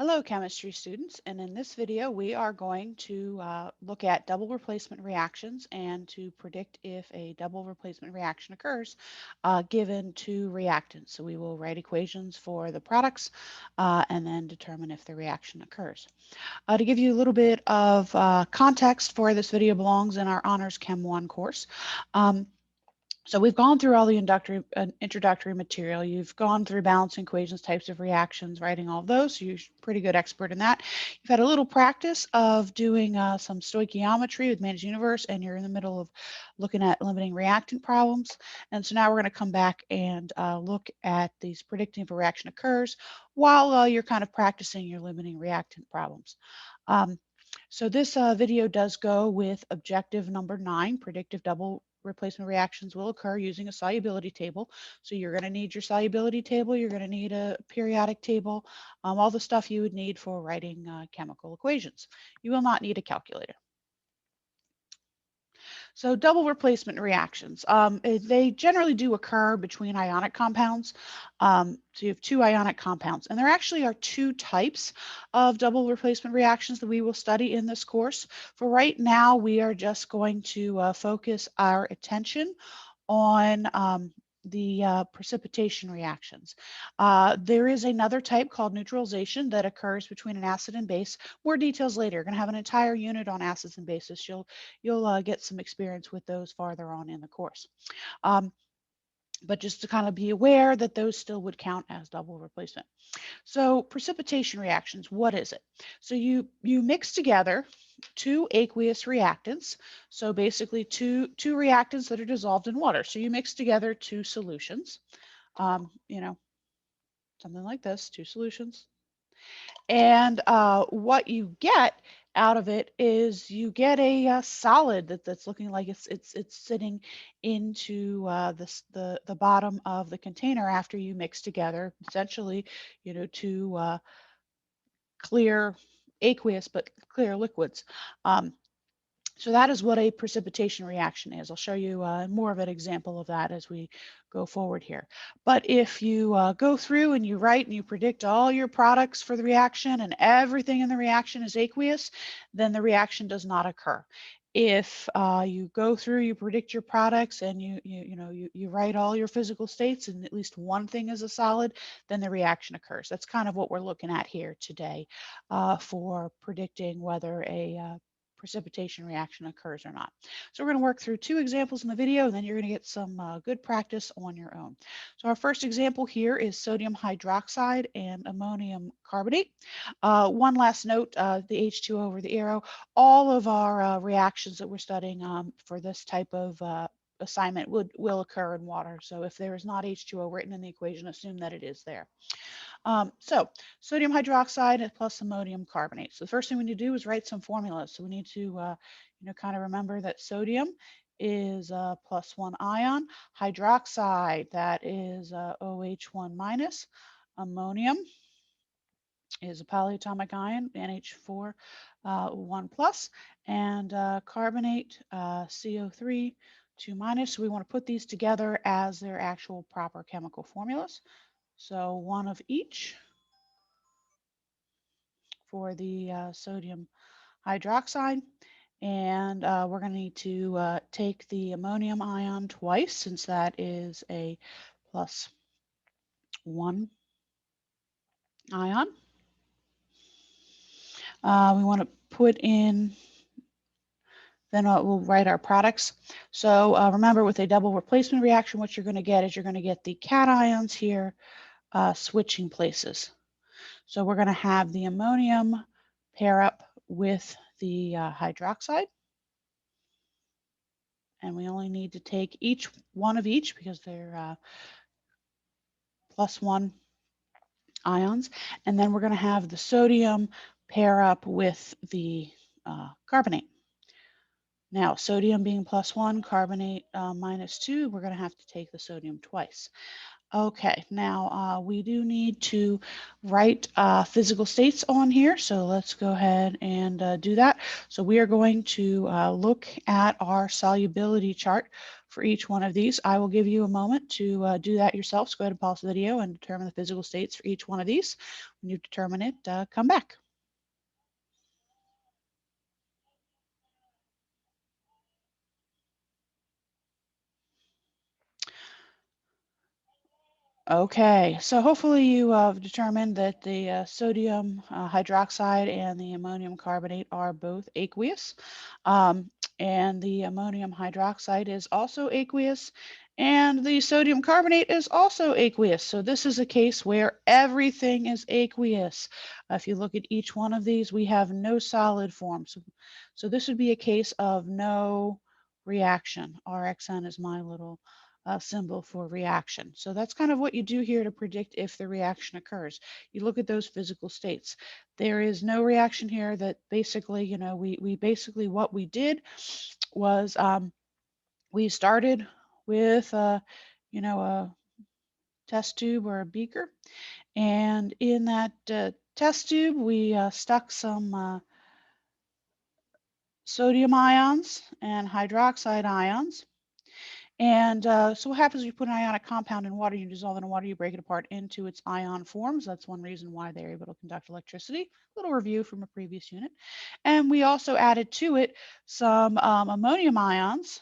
Hello, chemistry students, and in this video we are going to look at double replacement reactions and to predict if a double replacement reaction occurs given two reactants. So we will write equations for the products and then determine if the reaction occurs. To give you a little bit of context for this video belongs in our Honors Chem 1 course. So we've gone through all the introductory material. You've gone through balancing equations, types of reactions, writing all of those. So you're a pretty good expert in that. You've had a little practice of doing some stoichiometry with Managed Universe, and you're in the middle of looking at limiting reactant problems. And so now we're going to come back and look at these predicting if a reaction occurs while you're kind of practicing your limiting reactant problems. So this video does go with objective number 9, predictive double replacement reactions will occur using a solubility table. So you're going to need your solubility table, you're going to need a periodic table, all the stuff you would need for writing chemical equations. You will not need a calculator. So double replacement reactions, they generally do occur between ionic compounds. So you have two ionic compounds, and there actually are two types of double replacement reactions that we will study in this course. For right now, we are just going to focus our attention on the precipitation reactions. There is another type called neutralization that occurs between an acid and base. More details later. You're going to have an entire unit on acids and bases. You'll get some experience with those farther on in the course. But just to kind of be aware that those still would count as double replacement. So precipitation reactions, what is it? So you mix together two aqueous reactants. So basically two reactants that are dissolved in water. So you mix together two solutions, you know, something like this, two solutions. And what you get out of it is you get a solid that's looking like it's sitting into the bottom of the container after you mix together essentially, you know, two clear aqueous but clear liquids. So that is what a precipitation reaction is. I'll show you more of an example of that as we go forward here. But if you go through and you write and you predict all your products for the reaction and everything in the reaction is aqueous, then the reaction does not occur. If you go through, you predict your products and you write all your physical states and at least one thing is a solid, then the reaction occurs. That's kind of what we're looking at here today for predicting whether a precipitation reaction occurs or not. So we're going to work through two examples in the video, and then you're going to get some good practice on your own. So our first example here is sodium hydroxide and ammonium carbonate. One last note, the H2O over the arrow, all of our reactions that we're studying for this type of assignment will occur in water. So if there is not H2O written in the equation, assume that it is there. So sodium hydroxide plus ammonium carbonate. So the first thing we need to do is write some formulas. So we need to, kind of remember that sodium is a +1 ion. Hydroxide, that is OH1 minus. Ammonium is a polyatomic ion, NH4 1 plus. And carbonate, CO3 2 minus. So we want to put these together as their actual proper chemical formulas. So one of each for the sodium hydroxide. And we're going to need to take the ammonium ion twice since that is a +1 ion. We want to put in, then we'll write our products. So remember, with a double replacement reaction, what you're going to get is you're going to get the cations here switching places. So we're going to have the ammonium pair up with the hydroxide. And we only need to take each one of each because they're +1 ions. And then we're going to have the sodium pair up with the carbonate. Now, sodium being +1, carbonate -2, we're going to have to take the sodium twice. Okay, now we do need to write physical states on here, so let's go ahead and do that. So we are going to look at our solubility chart for each one of these. I will give you a moment to do that yourself. So go ahead and pause the video and determine the physical states for each one of these. When you determine it, come back. Okay, so hopefully you have determined that the sodium hydroxide and the ammonium carbonate are both aqueous. And the ammonium hydroxide is also aqueous, and the sodium carbonate is also aqueous. So this is a case where everything is aqueous. If you look at each one of these, we have no solid form. So this would be a case of no reaction. RXN is my little symbol for reaction. So that's kind of what you do here to predict if the reaction occurs. You look at those physical states. There is no reaction here. That basically, you know, we basically what we did was we started with, you know, a test tube or a beaker. And in that test tube, we stuck some sodium ions and hydroxide ions. And so what happens when you put an ionic compound in water, you dissolve it in water, you break it apart into its ion forms. That's one reason why they're able to conduct electricity. Little review from a previous unit. And we also added to it some ammonium ions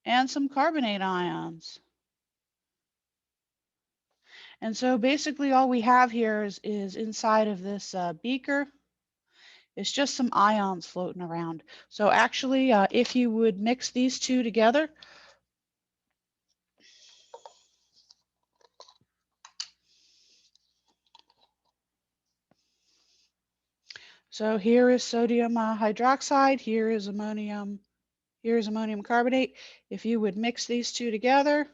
and some carbonate ions. And so basically all we have here is inside of this beaker, it's just some ions floating around. So actually, if you would mix these two together, so here is sodium hydroxide, here's ammonium carbonate. If you would mix these two together,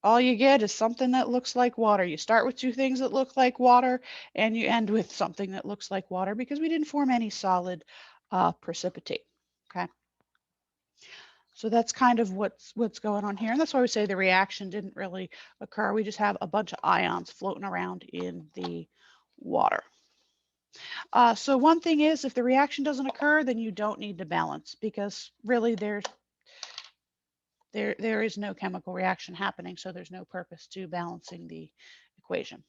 all you get is something that looks like water. You start with two things that look like water, and you end with something that looks like water because we didn't form any solid precipitate. Okay. So that's kind of what's going on here. And that's why we say the reaction didn't really occur. We just have a bunch of ions floating around in the water. So one thing is, if the reaction doesn't occur, then you don't need to balance, because really there is no chemical reaction happening, so there's no purpose to balancing the equation.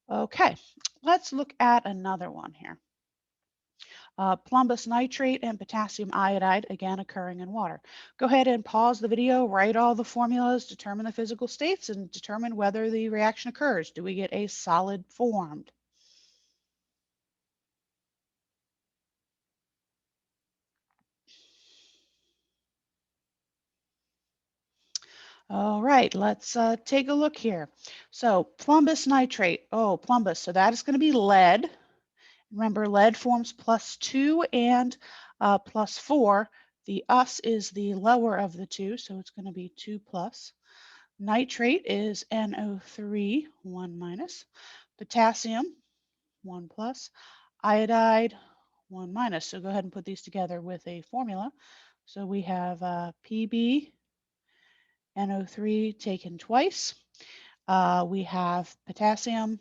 Okay, let's look at another one here. Plumbous nitrate and potassium iodide, again occurring in water. Go ahead and pause the video, write all the formulas, determine the physical states, and determine whether the reaction occurs. Do we get a solid formed? All right, let's take a look here. So plumbous nitrate, plumbous, so that is going to be lead. Remember, lead forms +2 and +4. The us is the lower of the two, so it's going to be 2+. Nitrate is NO3, 1-. Potassium, 1+. Iodide, 1-. So go ahead and put these together with a formula. So we have Pb, NO3 taken twice. We have potassium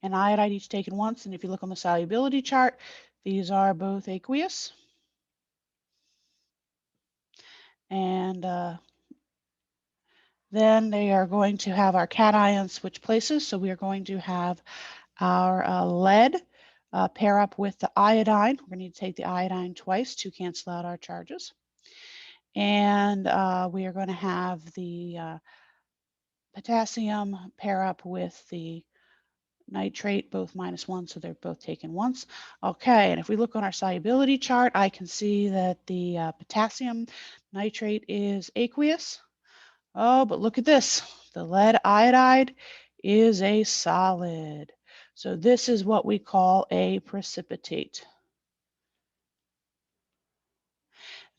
and iodide each taken once. And if you look on the solubility chart, these are both aqueous. And then they are going to have our cations switch places. So we are going to have our lead pair up with the iodine. We're going to need to take the iodine twice to cancel out our charges. And we are going to have the potassium pair up with the nitrate, both -1, so they're both taken once. Okay, and if we look on our solubility chart, I can see that the potassium nitrate is aqueous. Oh, but look at this. The lead iodide is a solid. So this is what we call a precipitate.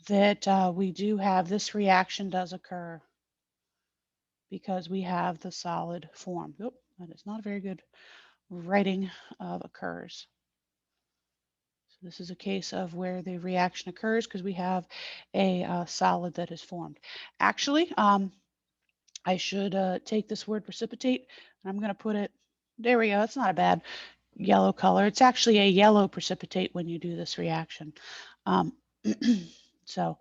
That we do have, this reaction does occur because we have the solid form. Oh, that is not a very good writing of occurs. So this is a case of where the reaction occurs because we have a solid that is formed. Actually, I should take this word precipitate and I'm going to put it, there we go, that's not a bad yellow color. It's actually a yellow precipitate when you do this reaction. So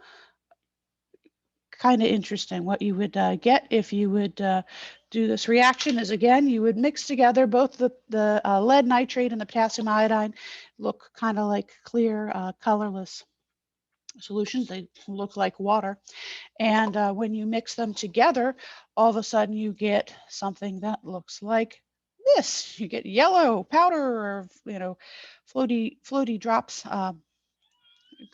kind of interesting. What you would get if you would do this reaction is, again, you would mix together both the lead nitrate and the potassium iodine, look kind of like clear, colorless solutions. They look like water. And when you mix them together, all of a sudden you get something that looks like this. You get yellow powder, or, you know, floaty drops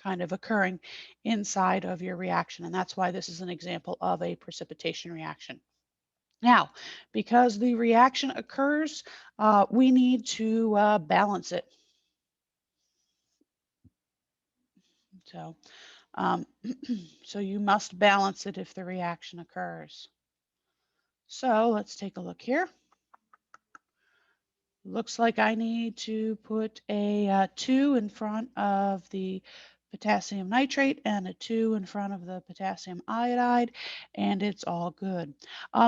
kind of occurring inside of your reaction. And that's why this is an example of a precipitation reaction. Now, because the reaction occurs, we need to balance it. So, so you must balance it if the reaction occurs. So let's take a look here. Looks like I need to put a 2 in front of the potassium nitrate and a 2 in front of the potassium iodide, and it's all good.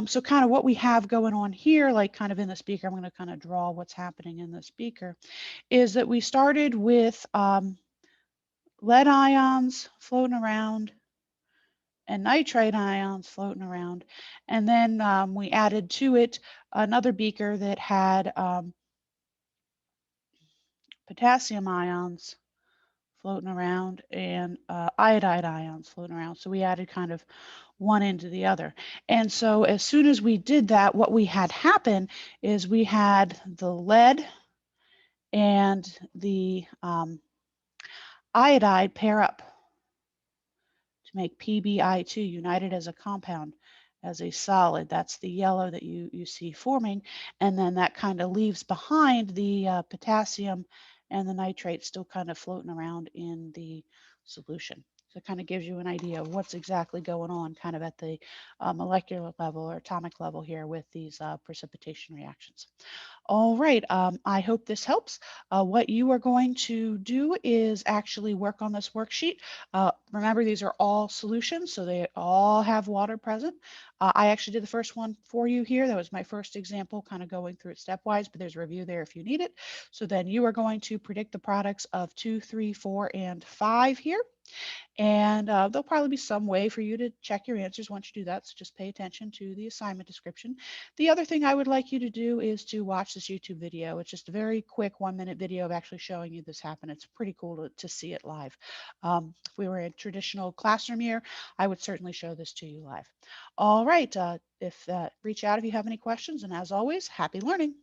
So kind of what we have going on here, like kind of in the beaker, I'm going to kind of draw what's happening in this beaker, is that we started with lead ions floating around and nitrate ions floating around, and then we added to it another beaker that had potassium ions floating around and iodide ions floating around. So we added kind of one into the other. And so as soon as we did that, what we had happen is we had the lead and the iodide pair up to make PbI2, united as a compound, as a solid. That's the yellow that you see forming. And then that kind of leaves behind the potassium and the nitrate still kind of floating around in the solution. So it kind of gives you an idea of what's exactly going on kind of at the molecular level or atomic level here with these precipitation reactions. All right, I hope this helps. What you are going to do is actually work on this worksheet. Remember, these are all solutions, so they all have water present. I actually did the first one for you here. That was my first example, kind of going through it stepwise, but there's a review there if you need it. So then you are going to predict the products of 2, 3, 4, and 5 here. And there'll probably be some way for you to check your answers once you do that. So just pay attention to the assignment description. The other thing I would like you to do is to watch this YouTube video. It's just a very quick 1-minute video of actually showing you this happen. It's pretty cool to see it live. If we were in a traditional classroom here, I would certainly show this to you live. All right, reach out if you have any questions. And as always, happy learning.